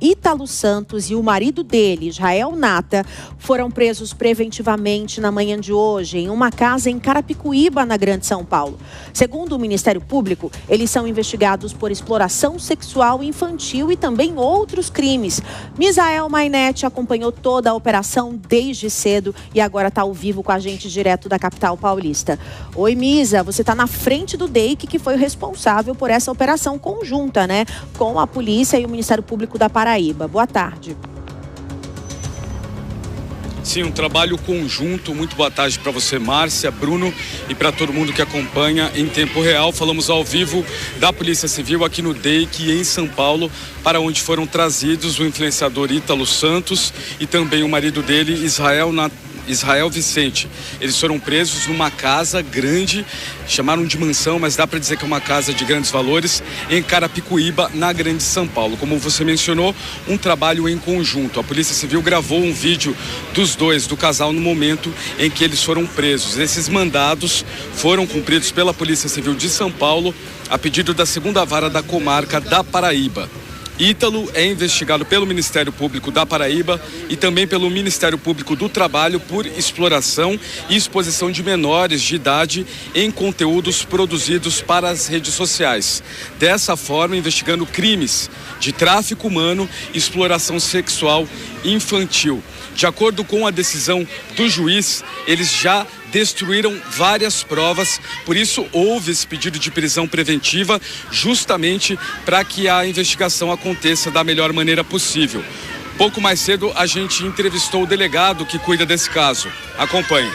Ítalo Santos e o marido dele, Israel Nata, foram presos preventivamente na manhã de hoje em uma casa em Carapicuíba, na Grande São Paulo. Segundo o Ministério Público, eles são investigados por exploração sexual infantil e também outros crimes. Misael Mainete acompanhou toda a operação desde cedo e agora está ao vivo com a gente direto da capital paulista. Oi, Misa, você está na frente do DEIC, que foi o responsável por essa operação conjunta, né, com a polícia e o Ministério Público da Paraíba. Boa tarde. Sim, um trabalho conjunto. Muito boa tarde para você, Márcia, Bruno, e para todo mundo que acompanha em tempo real. Falamos ao vivo da Polícia Civil aqui no DEIC, em São Paulo, para onde foram trazidos o influenciador Ítalo Santos e também o marido dele, Israel Vicente. Eles foram presos numa casa grande, chamaram de mansão, mas dá para dizer que é uma casa de grandes valores, em Carapicuíba, na Grande São Paulo. Como você mencionou, um trabalho em conjunto. A Polícia Civil gravou um vídeo dos dois, do casal, no momento em que eles foram presos. Esses mandados foram cumpridos pela Polícia Civil de São Paulo, a pedido da 2ª Vara da Comarca da Paraíba. Ítalo é investigado pelo Ministério Público da Paraíba e também pelo Ministério Público do Trabalho por exploração e exposição de menores de idade em conteúdos produzidos para as redes sociais. Dessa forma, investigando crimes de tráfico humano e exploração sexual infantil. De acordo com a decisão do juiz, eles já destruíram várias provas, por isso houve esse pedido de prisão preventiva, justamente para que a investigação aconteça da melhor maneira possível. Pouco mais cedo, a gente entrevistou o delegado que cuida desse caso. Acompanhe.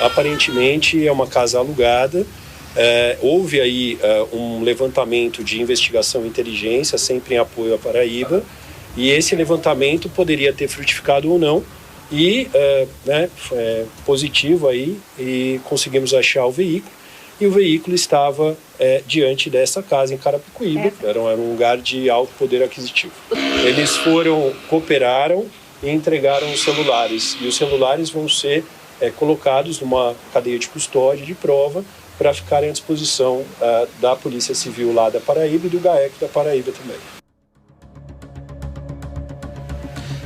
Aparentemente é uma casa alugada. Houve aí um levantamento de investigação e inteligência, sempre em apoio à Paraíba, e esse levantamento poderia ter frutificado ou não, e positivo aí, e conseguimos achar o veículo, e o veículo estava diante dessa casa em Carapicuíba, era um lugar de alto poder aquisitivo. Eles cooperaram e entregaram os celulares, e os celulares vão ser colocados numa cadeia de custódia de prova para ficarem à disposição da Polícia Civil lá da Paraíba e do GAEC da Paraíba também.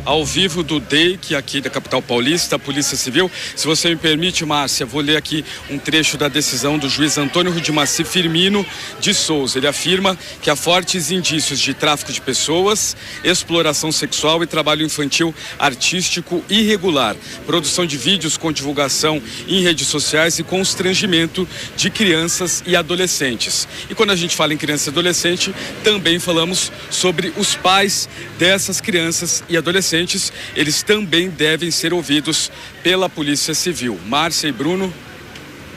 Ao vivo do DEIC, aqui da capital paulista, a Polícia Civil. Se você me permite, Márcia, vou ler aqui um trecho da decisão do juiz Antônio Rudimaci Firmino de Souza. Ele afirma que há fortes indícios de tráfico de pessoas, exploração sexual e trabalho infantil artístico irregular, produção de vídeos com divulgação em redes sociais e constrangimento de crianças e adolescentes. E quando a gente fala em criança e adolescente, também falamos sobre os pais dessas crianças e adolescentes. Eles também devem ser ouvidos pela Polícia Civil. Márcia e Bruno.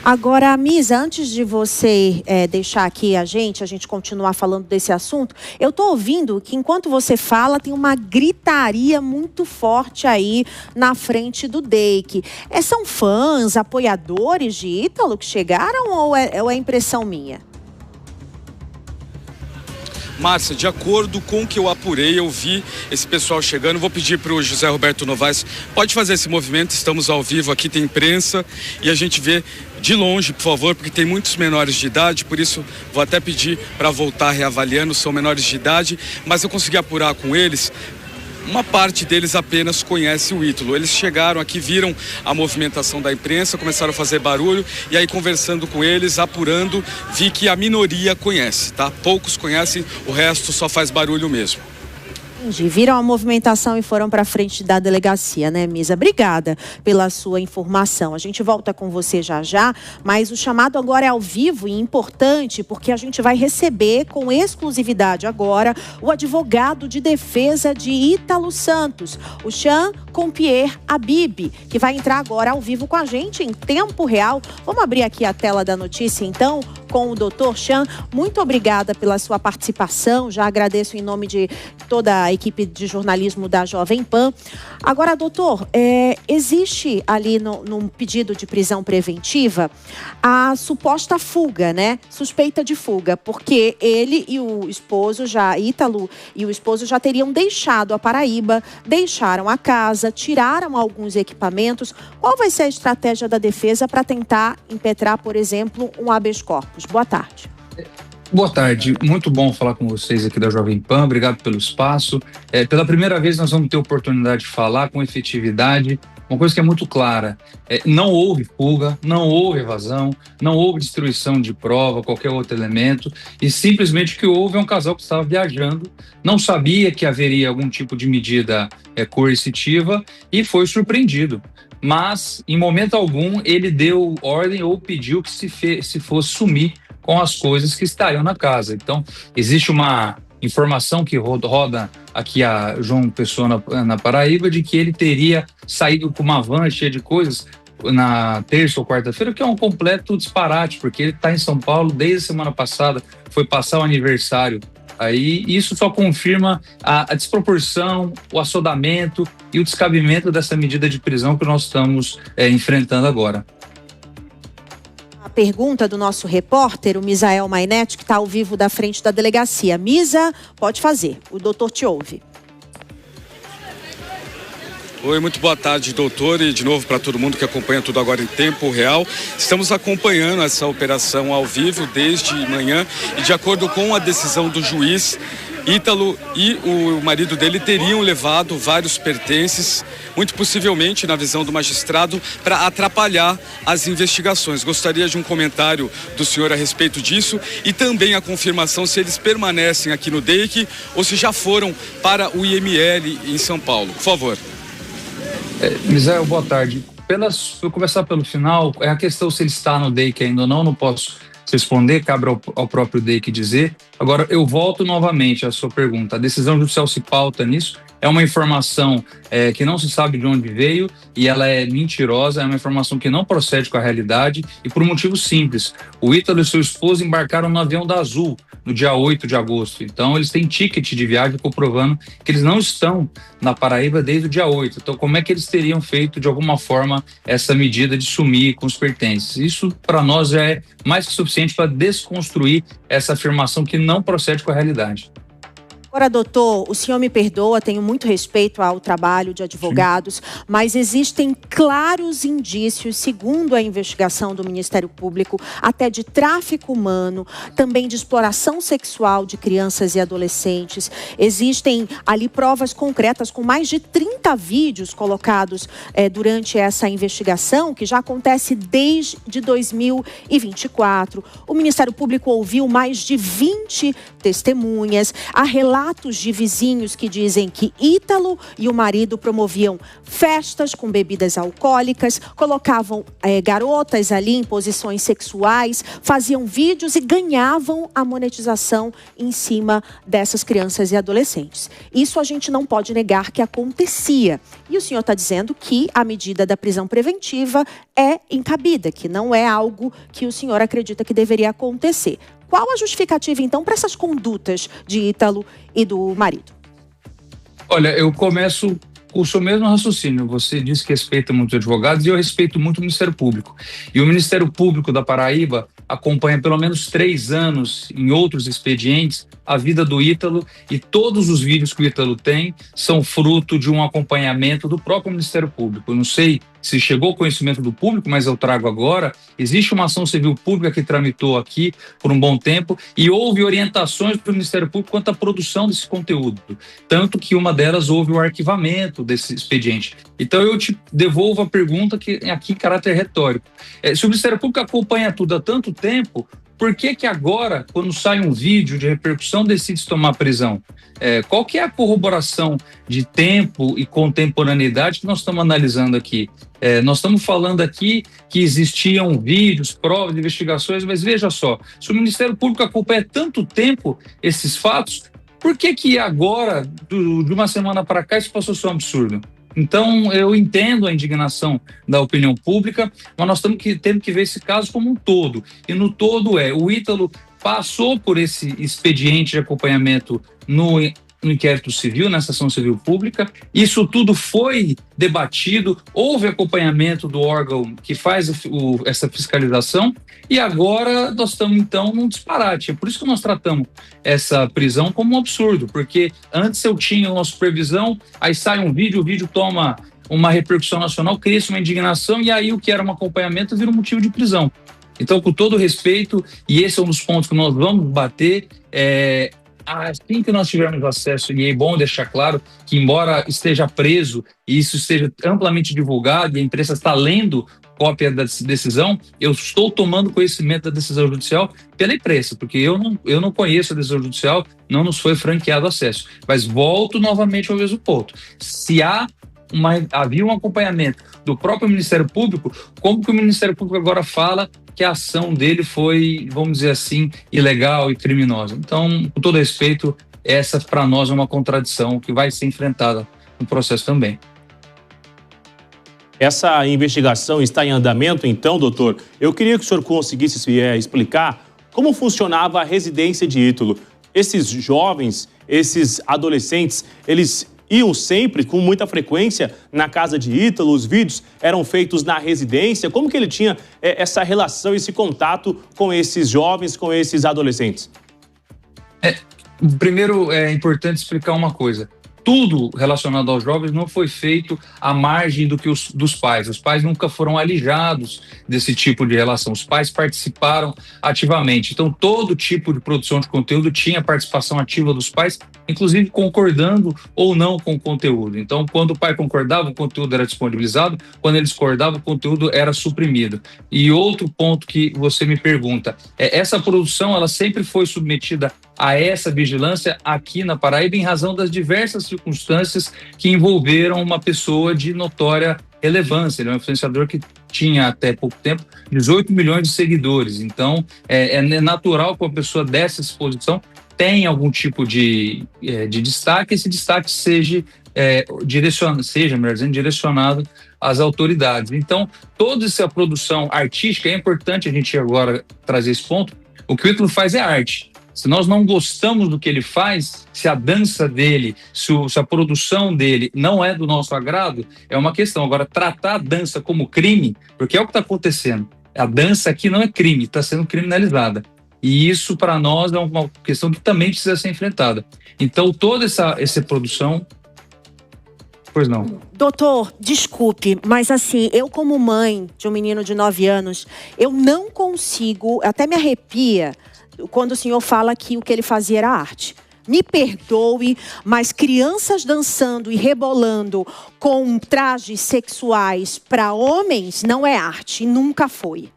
Agora, Misa, antes de você deixar aqui a gente continuar falando desse assunto, eu estou ouvindo que enquanto você fala, tem uma gritaria muito forte aí na frente do DEIC. São fãs, apoiadores de Ítalo que chegaram ou é impressão minha? Márcia, de acordo com o que eu apurei, eu vi esse pessoal chegando. Vou pedir para o José Roberto Novaes, pode fazer esse movimento, estamos ao vivo, aqui tem imprensa e a gente vê de longe, por favor, porque tem muitos menores de idade, por isso vou até pedir para voltar reavaliando, são menores de idade, mas eu consegui apurar com eles. Uma parte deles apenas conhece o Ítalo. Eles chegaram aqui, viram a movimentação da imprensa, começaram a fazer barulho e aí conversando com eles, apurando, vi que a minoria conhece, tá? Poucos conhecem, o resto só faz barulho mesmo. Viram a movimentação e foram para frente da delegacia, né, Misa? Obrigada pela sua informação. A gente volta com você já, mas o chamado agora é ao vivo e importante porque a gente vai receber com exclusividade agora o advogado de defesa de Ítalo Santos, o Chan Compierre Habib, que vai entrar agora ao vivo com a gente em tempo real. Vamos abrir aqui a tela da notícia, então, com o Dr. Chan. Muito obrigada pela sua participação. Já agradeço em nome de toda a equipe de jornalismo da Jovem Pan. Agora, doutor, existe ali num pedido de prisão preventiva a suposta fuga, né? Suspeita de fuga, porque ele e o esposo Ítalo e o esposo já teriam deixado a Paraíba, deixaram a casa, tiraram alguns equipamentos. Qual vai ser a estratégia da defesa para tentar impetrar, por exemplo, um habeas corpus? Boa tarde. Boa tarde, muito bom falar com vocês aqui da Jovem Pan, obrigado pelo espaço. Pela primeira vez nós vamos ter oportunidade de falar com efetividade, uma coisa que é muito clara, não houve fuga, não houve evasão, não houve destruição de prova, qualquer outro elemento, e simplesmente o que houve é um casal que estava viajando, não sabia que haveria algum tipo de medida coercitiva e foi surpreendido. Mas, em momento algum, ele deu ordem ou pediu que se fosse sumir com as coisas que estariam na casa. Então, existe uma informação que roda aqui a João Pessoa na Paraíba de que ele teria saído com uma van cheia de coisas na terça ou quarta-feira, que é um completo disparate, porque ele está em São Paulo desde a semana passada, foi passar o aniversário. Aí isso só confirma a desproporção, o assodamento e o descabimento dessa medida de prisão que nós estamos enfrentando agora. A pergunta do nosso repórter, o Misael Mainetti, que está ao vivo da frente da delegacia. Misa, pode fazer, o doutor te ouve. Oi, muito boa tarde, doutor, e de novo para todo mundo que acompanha tudo agora em tempo real. Estamos acompanhando essa operação ao vivo desde manhã e, de acordo com a decisão do juiz, Ítalo e o marido dele teriam levado vários pertences, muito possivelmente, na visão do magistrado, para atrapalhar as investigações. Gostaria de um comentário do senhor a respeito disso e também a confirmação se eles permanecem aqui no DEIC ou se já foram para o IML em São Paulo. Por favor. Misael, boa tarde. Vou começar pelo final. É a questão se ele está no DEIC ainda ou não posso responder, cabe ao próprio DEIC dizer. Agora, eu volto novamente à sua pergunta. A decisão judicial se pauta nisso. É uma informação que não se sabe de onde veio e ela é mentirosa, é uma informação que não procede com a realidade e por um motivo simples. O Ítalo e sua esposa embarcaram no avião da Azul no dia 8 de agosto. Então, eles têm ticket de viagem comprovando que eles não estão na Paraíba desde o dia 8. Então, como é que eles teriam feito, de alguma forma, essa medida de sumir com os pertences? Isso, para nós, já é mais que suficiente para desconstruir essa afirmação que não procede com a realidade. Agora, doutor, o senhor me perdoa, tenho muito respeito ao trabalho de advogados, mas existem claros indícios, segundo a investigação do Ministério Público, até de tráfico humano, também de exploração sexual de crianças e adolescentes. Existem ali provas concretas com mais de 30 vídeos colocados durante essa investigação, que já acontece desde 2024. O Ministério Público ouviu mais de 20 testemunhas, há relatos de vizinhos que dizem que Ítalo e o marido promoviam festas com bebidas alcoólicas, colocavam garotas ali em posições sexuais, faziam vídeos e ganhavam a monetização em cima dessas crianças e adolescentes. Isso a gente não pode negar que acontecia. E o senhor está dizendo que a medida da prisão preventiva é incabida, que não é algo que o senhor acredita que deveria acontecer. Qual a justificativa, então, para essas condutas de Ítalo e do marido? Olha, eu começo com o seu mesmo raciocínio. Você disse que respeita muito os advogados e eu respeito muito o Ministério Público. E o Ministério Público da Paraíba acompanha pelo menos 3 anos em outros expedientes a vida do Ítalo e todos os vídeos que o Ítalo tem são fruto de um acompanhamento do próprio Ministério Público. Eu não sei se chegou ao conhecimento do público, mas eu trago agora. Existe uma ação civil pública que tramitou aqui por um bom tempo e houve orientações para o Ministério Público quanto à produção desse conteúdo. Tanto que uma delas houve o arquivamento desse expediente. Então eu te devolvo a pergunta que é aqui em caráter retórico. Se o Ministério Público acompanha tudo há tanto tempo, por que agora, quando sai um vídeo de repercussão, decide tomar prisão? Qual que é a corroboração de tempo e contemporaneidade que nós estamos analisando aqui? Nós estamos falando aqui que existiam vídeos, provas, investigações, mas veja só, se o Ministério Público acompanha tanto tempo esses fatos, por que agora, de uma semana para cá, isso passou a ser um absurdo? Então, eu entendo a indignação da opinião pública, mas nós temos que ver esse caso como um todo. E no todo o Ítalo passou por esse expediente de acompanhamento no inquérito civil, nessa ação civil pública. Isso tudo foi debatido, houve acompanhamento do órgão que faz essa fiscalização e agora nós estamos, então, num disparate. É por isso que nós tratamos essa prisão como um absurdo, porque antes eu tinha uma supervisão, aí sai um vídeo, o vídeo toma uma repercussão nacional, cria-se uma indignação e aí o que era um acompanhamento vira um motivo de prisão. Então, com todo respeito, e esse é um dos pontos que nós vamos bater, assim que nós tivermos acesso, e é bom deixar claro que, embora esteja preso e isso esteja amplamente divulgado e a imprensa está lendo cópia da decisão, eu estou tomando conhecimento da decisão judicial pela imprensa, porque eu não conheço a decisão judicial, não nos foi franqueado acesso. Mas volto novamente ao mesmo ponto. Se havia um acompanhamento do próprio Ministério Público, como que o Ministério Público agora fala que a ação dele foi, vamos dizer assim, ilegal e criminosa? Então, com todo respeito, essa para nós é uma contradição que vai ser enfrentada no processo também. Essa investigação está em andamento, então, doutor. Eu queria que o senhor conseguisse explicar como funcionava a residência de Ítalo. Esses jovens, esses adolescentes, eles iam sempre, com muita frequência, na casa de Ítalo? Os vídeos eram feitos na residência? Como que ele tinha essa relação, esse contato com esses jovens, com esses adolescentes? Primeiro, é importante explicar uma coisa. Tudo relacionado aos jovens não foi feito à margem dos pais. Os pais nunca foram alijados desse tipo de relação. Os pais participaram ativamente. Então, todo tipo de produção de conteúdo tinha participação ativa dos pais, inclusive concordando ou não com o conteúdo. Então, quando o pai concordava, o conteúdo era disponibilizado. Quando ele discordava, o conteúdo era suprimido. E outro ponto que você me pergunta, essa produção ela sempre foi submetida a essa vigilância aqui na Paraíba em razão das diversas circunstâncias que envolveram uma pessoa de notória relevância. Ele é um influenciador que tinha até pouco tempo 18 milhões de seguidores. Então, é natural que uma pessoa dessa exposição tenha algum tipo de destaque, esse destaque seja direcionado às autoridades. Então, toda essa produção artística, é importante a gente agora trazer esse ponto, o que o Ítalo faz é arte. Se nós não gostamos do que ele faz, se a dança dele, se a produção dele não é do nosso agrado, é uma questão. Agora, tratar a dança como crime, porque é o que está acontecendo. A dança aqui não é crime, está sendo criminalizada. E isso, para nós, é uma questão que também precisa ser enfrentada. Então, toda essa produção... Pois não. Doutor, desculpe, mas assim, eu como mãe de um menino de 9 anos, eu não consigo, até me arrepia, quando o senhor fala que o que ele fazia era arte. Me perdoe, mas crianças dançando e rebolando com trajes sexuais para homens não é arte, nunca foi.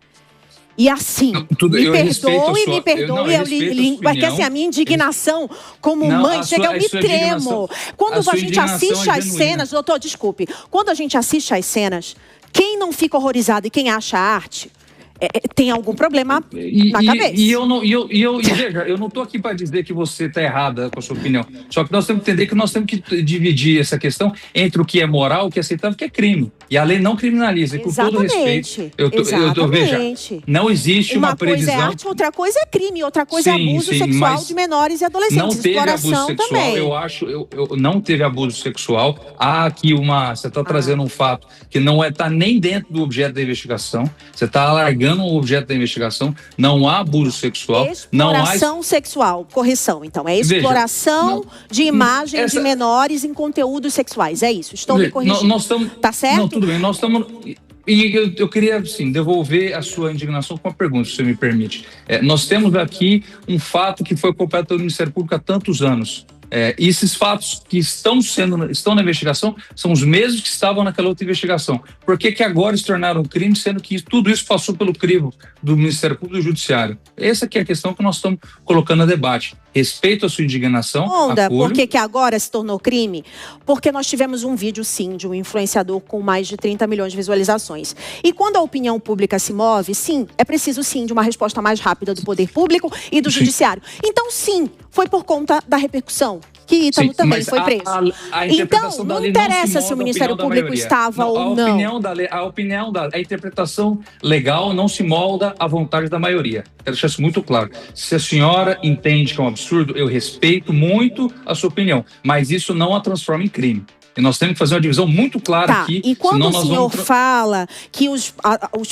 E assim, me perdoe, porque assim, a minha indignação como mãe, chega, eu me tremo. Quando a gente assiste às cenas, doutor, desculpe, quando a gente assiste às cenas, quem não fica horrorizado e quem acha arte, tem algum problema na cabeça. Veja, eu não estou aqui para dizer que você está errada com a sua opinião. Só que nós temos que entender que nós temos que dividir essa questão entre o que é moral, o que é aceitável, o que é crime. E a lei não criminaliza. E com todo respeito, veja, não existe uma previsão... Uma coisa é arte, outra coisa é crime, outra coisa é abuso sexual de menores e adolescentes. Não teve abuso sexual, também. Eu não teve abuso sexual. Há aqui você está trazendo um fato que não está nem dentro do objeto da investigação. Você está alargando o objeto da investigação, não há abuso sexual. Exploração sexual, correção, então. É exploração de imagens de menores em conteúdos sexuais. É isso, estou me corrigindo. Tá certo? Não, tudo bem, nós estamos... E eu queria, assim, devolver a sua indignação com uma pergunta, se você me permite. Nós temos aqui um fato que foi coberto pelo Ministério Público há tantos anos. E esses fatos que estão na investigação são os mesmos que estavam naquela outra investigação. Por que agora se tornaram crime, sendo que tudo isso passou pelo crivo do Ministério Público e do Judiciário? Essa que é a questão que nós estamos colocando a debate. Respeito a sua indignação. Por que agora se tornou crime? Porque nós tivemos um vídeo, sim, de um influenciador com mais de 30 milhões de visualizações. E quando a opinião pública se move, sim, é preciso, sim, de uma resposta mais rápida do poder público e do judiciário. Então, sim, foi por conta da repercussão que Ítalo também foi preso. Então, não interessa se o Ministério Público estava ou não. A interpretação legal não se molda à vontade da maioria. Quero deixar isso muito claro. Se a senhora entende que é um absurdo, eu respeito muito a sua opinião, mas isso não a transforma em crime. E nós temos que fazer uma divisão muito clara aqui. E quando o senhor fala que os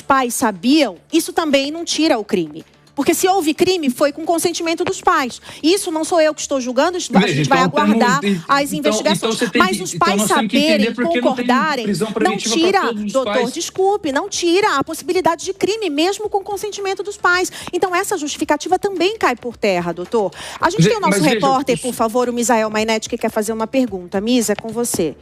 pais sabiam, isso também não tira o crime. Porque se houve crime, foi com consentimento dos pais. Isso não sou eu que estou julgando, a gente vai aguardar as investigações. Mas os pais saberem, concordarem, não tira, doutor, desculpe, não tira a possibilidade de crime, mesmo com consentimento dos pais. Então, essa justificativa também cai por terra, doutor. A gente tem o nosso repórter, por favor, o Misael Mainetti, que quer fazer uma pergunta. Misa, é com você.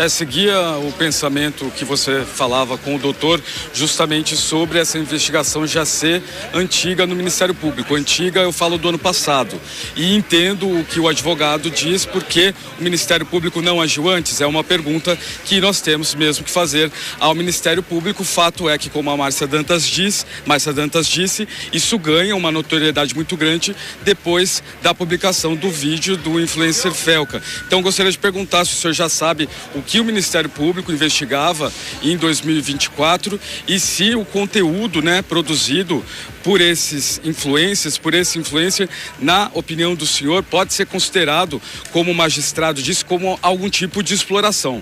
Seguia o pensamento que você falava com o doutor justamente sobre essa investigação já ser antiga no Ministério Público. Antiga, eu falo do ano passado. E entendo o que o advogado diz, porque o Ministério Público não agiu antes. É uma pergunta que nós temos mesmo que fazer ao Ministério Público. O fato é que, como a Márcia Dantas disse, isso ganha uma notoriedade muito grande depois da publicação do vídeo do influencer Felca. Então, gostaria de perguntar se o senhor já sabe o que o Ministério Público investigava em 2024 e se o conteúdo, produzido por esses influencers, por esse influencer, na opinião do senhor, pode ser considerado, como o magistrado disse, como algum tipo de exploração.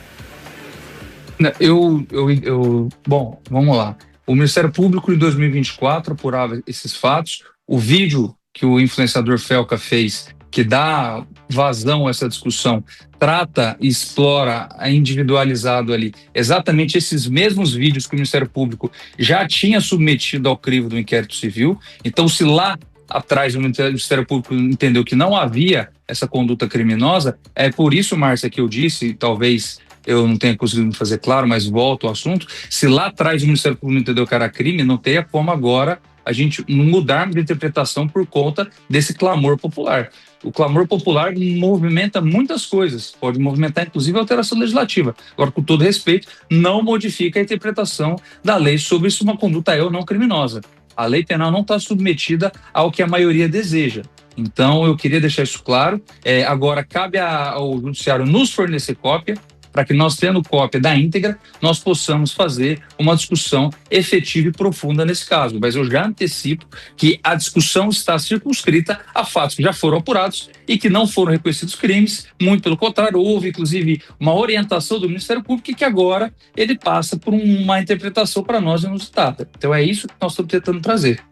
Bom, vamos lá. O Ministério Público, em 2024, apurava esses fatos. O vídeo que o influenciador Felca fez, que dá vazão a essa discussão, trata e explora individualizado ali exatamente esses mesmos vídeos que o Ministério Público já tinha submetido ao crivo do inquérito civil. Então, se lá atrás o Ministério Público entendeu que não havia essa conduta criminosa, é por isso, Márcia, que eu disse, talvez eu não tenha conseguido fazer claro, mas volto ao assunto, se lá atrás o Ministério Público entendeu que era crime, não teria como agora a gente mudarmos de interpretação por conta desse clamor popular. O clamor popular movimenta muitas coisas, pode movimentar inclusive a alteração legislativa. Agora, com todo respeito, não modifica a interpretação da lei sobre se uma conduta é ou não criminosa. A lei penal não está submetida ao que a maioria deseja. Então, eu queria deixar isso claro. Agora, cabe ao Judiciário nos fornecer cópia, para que nós, tendo cópia da íntegra, nós possamos fazer uma discussão efetiva e profunda nesse caso. Mas eu já antecipo que a discussão está circunscrita a fatos que já foram apurados e que não foram reconhecidos crimes. Muito pelo contrário, houve, inclusive, uma orientação do Ministério Público e que agora ele passa por uma interpretação para nós inusitada. Então é isso que nós estamos tentando trazer.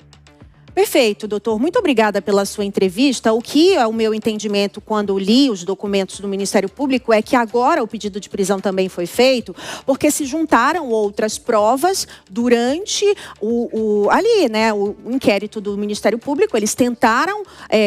Perfeito, doutor. Muito obrigada pela sua entrevista. O que é o meu entendimento quando li os documentos do Ministério Público é que agora o pedido de prisão também foi feito porque se juntaram outras provas durante o inquérito do Ministério Público. Eles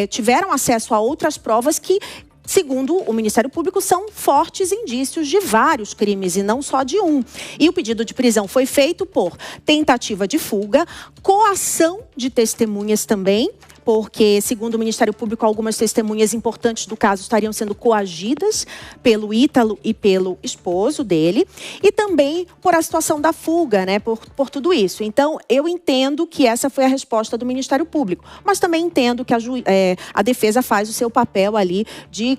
tiveram acesso a outras provas que, segundo o Ministério Público, são fortes indícios de vários crimes e não só de um. E o pedido de prisão foi feito por tentativa de fuga, coação de testemunhas também, porque, segundo o Ministério Público, algumas testemunhas importantes do caso estariam sendo coagidas pelo Ítalo e pelo esposo dele, e também por a situação da fuga, por tudo isso. Então, eu entendo que essa foi a resposta do Ministério Público, mas também entendo que a defesa faz o seu papel ali de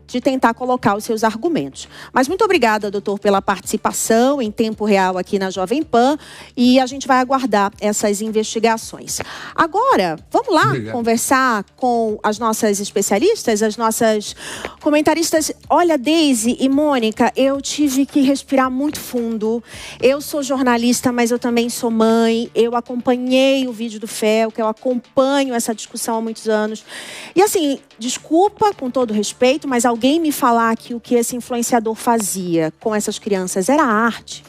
de tentar colocar os seus argumentos. Mas muito obrigada, doutor, pela participação em tempo real aqui na Jovem Pan, e a gente vai aguardar essas investigações. Agora, vamos lá conversar com as nossas especialistas, as nossas comentaristas. Olha, Deise e Mônica, eu tive que respirar muito fundo. Eu sou jornalista, mas eu também sou mãe. Eu acompanhei o vídeo do Felca, eu acompanho essa discussão há muitos anos. E assim, desculpa, com todo respeito, mas alguém me falar que o que esse influenciador fazia com essas crianças era arte.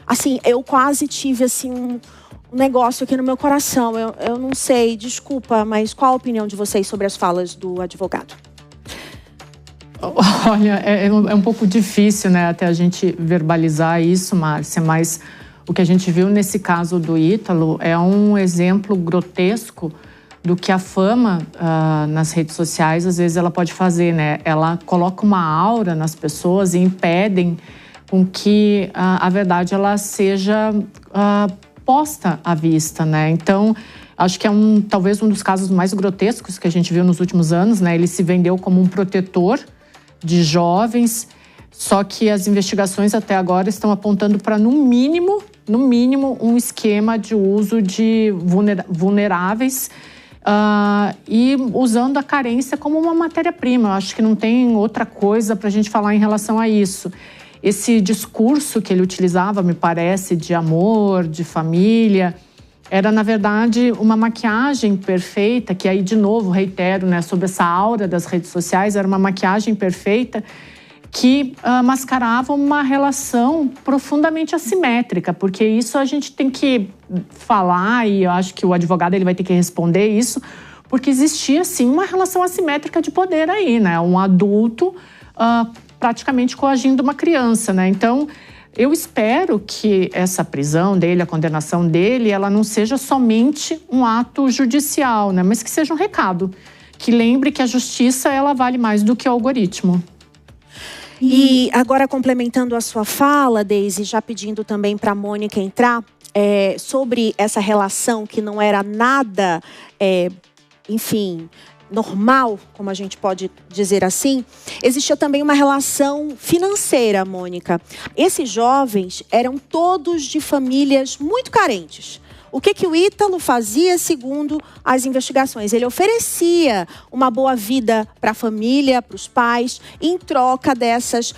Assim, eu quase tive um negócio aqui no meu coração. Eu não sei, desculpa, mas qual a opinião de vocês sobre as falas do advogado? Olha, é um pouco difícil, até a gente verbalizar isso, Márcia, mas o que a gente viu nesse caso do Ítalo é um exemplo grotesco do que a fama nas redes sociais, às vezes, ela pode fazer, Ela coloca uma aura nas pessoas e impedem com que a verdade ela seja posta à vista, Então, acho que é talvez um dos casos mais grotescos que a gente viu nos últimos anos, Ele se vendeu como um protetor de jovens, só que as investigações até agora estão apontando para, no mínimo, um esquema de uso de vulneráveis e usando a carência como uma matéria-prima. Eu acho que não tem outra coisa para a gente falar em relação a isso. esse discurso que ele utilizava, me parece, de amor, de família, era, na verdade, uma maquiagem perfeita, que aí, de novo, reitero, né, sobre essa aura das redes sociais, era uma maquiagem perfeita que mascarava uma relação profundamente assimétrica, porque isso a gente tem que falar, e eu acho que o advogado ele vai ter que responder isso, porque existia, sim, uma relação assimétrica de poder aí, né? Um adulto praticamente coagindo uma criança, né? Então, eu espero que essa prisão dele, a condenação dele, ela não seja somente um ato judicial, né? Mas que seja um recado, que lembre que a justiça, ela vale mais do que o algoritmo. E agora, complementando a sua fala, Deise, já pedindo também para a Mônica entrar, sobre essa relação que não era nada, enfim, normal, como a gente pode dizer assim, existia também uma relação financeira, Mônica. Esses jovens eram todos de famílias muito carentes. O que o Ítalo fazia, segundo as investigações? Ele oferecia uma boa vida para a família, para os pais, em troca dessas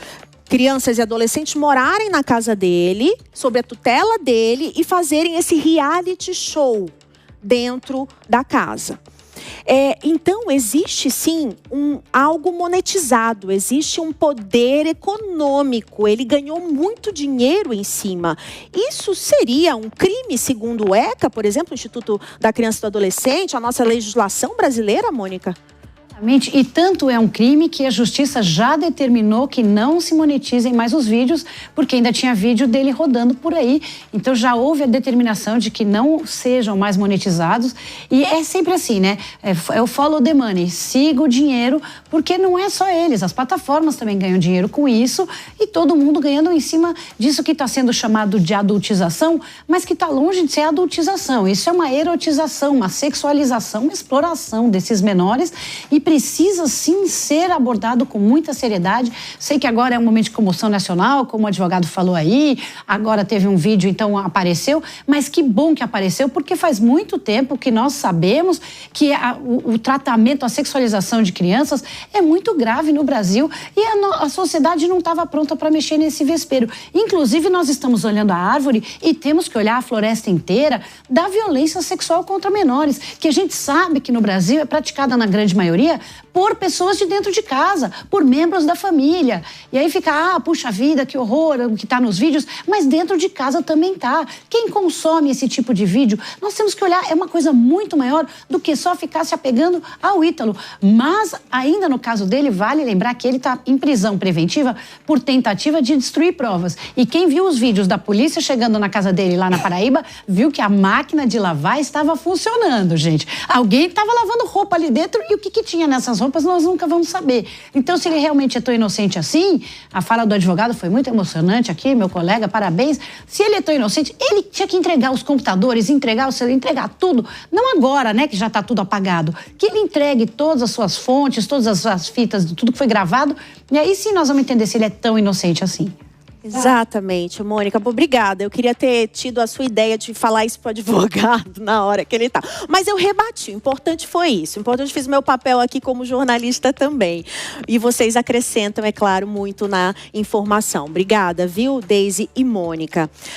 crianças e adolescentes morarem na casa dele, sob a tutela dele, e fazerem esse reality show dentro da casa. Então, existe sim algo monetizado, existe um poder econômico, ele ganhou muito dinheiro em cima. Isso seria um crime, segundo o ECA, por exemplo, o Instituto da Criança e do Adolescente, a nossa legislação brasileira, Mônica? E tanto é um crime que a justiça já determinou que não se monetizem mais os vídeos, porque ainda tinha vídeo dele rodando por aí. Então já houve a determinação de que não sejam mais monetizados. E é sempre assim, né? É o follow the money, siga o dinheiro, porque não é só eles, as plataformas também ganham dinheiro com isso e todo mundo ganhando em cima disso que está sendo chamado de adultização, mas que está longe de ser adultização. Isso é uma erotização, uma sexualização, uma exploração desses menores e precisa sim ser abordado com muita seriedade. Sei que agora é um momento de comoção nacional, como o advogado falou aí, agora teve um vídeo, então apareceu, mas que bom que apareceu, porque faz muito tempo que nós sabemos que o tratamento, a sexualização de crianças é muito grave no Brasil e a sociedade não estava pronta para mexer nesse vespeiro. Inclusive, nós estamos olhando a árvore e temos que olhar a floresta inteira da violência sexual contra menores, que a gente sabe que no Brasil é praticada na grande maioria por pessoas de dentro de casa, por membros da família. E aí fica, puxa vida, que horror, o que está nos vídeos, mas dentro de casa também tá. Quem consome esse tipo de vídeo, nós temos que olhar, é uma coisa muito maior do que só ficar se apegando ao Ítalo. Mas, ainda no caso dele, vale lembrar que ele está em prisão preventiva por tentativa de destruir provas. E quem viu os vídeos da polícia chegando na casa dele lá na Paraíba, viu que a máquina de lavar estava funcionando, gente. Alguém estava lavando roupa ali dentro e o que tinha nessas roupas nós nunca vamos saber. Então, se ele realmente é tão inocente assim, a fala do advogado foi muito emocionante aqui, meu colega, parabéns. Se ele é tão inocente, ele tinha que entregar os computadores, entregar o celular, entregar tudo. Não agora, né, que já está tudo apagado. Que ele entregue todas as suas fontes, todas as fitas de tudo que foi gravado. E aí sim nós vamos entender se ele é tão inocente assim. Exatamente, Mônica. Obrigada. Eu queria ter tido a sua ideia de falar isso para o advogado na hora que ele tá. Mas eu rebati. O importante foi isso. O importante, fiz meu papel aqui como jornalista também. E vocês acrescentam, é claro, muito na informação. Obrigada, viu, Deise e Mônica.